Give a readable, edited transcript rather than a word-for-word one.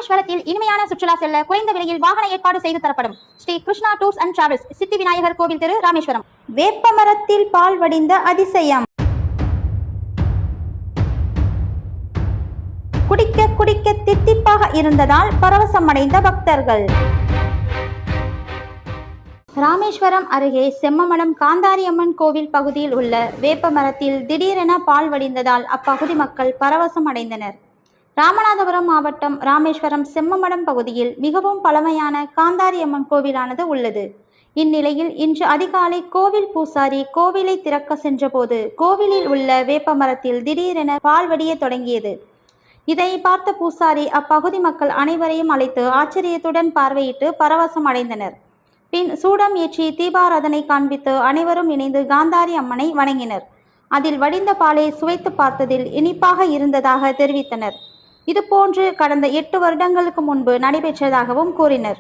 ராமேஸ்வரத்தில் இனிமையான சுற்றுலா செல்ல குறைந்த விலையில் வாகன ஏற்பாடு செய்து தரப்படும். Sri Krishna tours and travels, Siddhi Vinayagar கோவில் தெரு, ராமேஸ்வரம். வேப்பமரத்தில் பால் வடிந்த அதிசயம். குடிக்க குடிக்க தித்திப்பாக இருந்ததால் பரவசமடைந்த பக்தர்கள். ராமேஸ்வரம் அருகே செம்மமடம் காந்தாரியம்மன் கோவில் பகுதியில் உள்ள வேப்பமரத்தில் திடீரென பால் வடிந்ததால் அப்பகுதி மக்கள் பரவசம் அடைந்தனர். ராமநாதபுரம் மாவட்டம் ராமேஸ்வரம் செம்மமடம் பகுதியில் மிகவும் பழமையான காந்தாரியம்மன் கோவிலானது உள்ளது. இந்நிலையில் இன்று அதிகாலை கோவில் பூசாரி கோவிலை திறக்க சென்றபோது கோவிலில் உள்ள வேப்பமரத்தில் திடீரென பால் வடிய தொடங்கியது. இதை பார்த்த பூசாரி அப்பகுதி மக்கள் அனைவரையும் அழைத்து ஆச்சரியத்துடன் பார்வையிட்டு பரவசம் அடைந்தனர். பின் சூடம் ஏற்றி தீபாராதனை காண்பித்து அனைவரும் இணைந்து காந்தாரி அம்மனை வணங்கினர். அதில் வடிந்த பாலை சுவைத்து பார்த்ததில் இனிப்பாக இருந்ததாக தெரிவித்தனர். இதுபோன்று கடந்த 8 வருடங்களுக்கு முன்பு நடைபெற்றதாகவும் கூறினர்.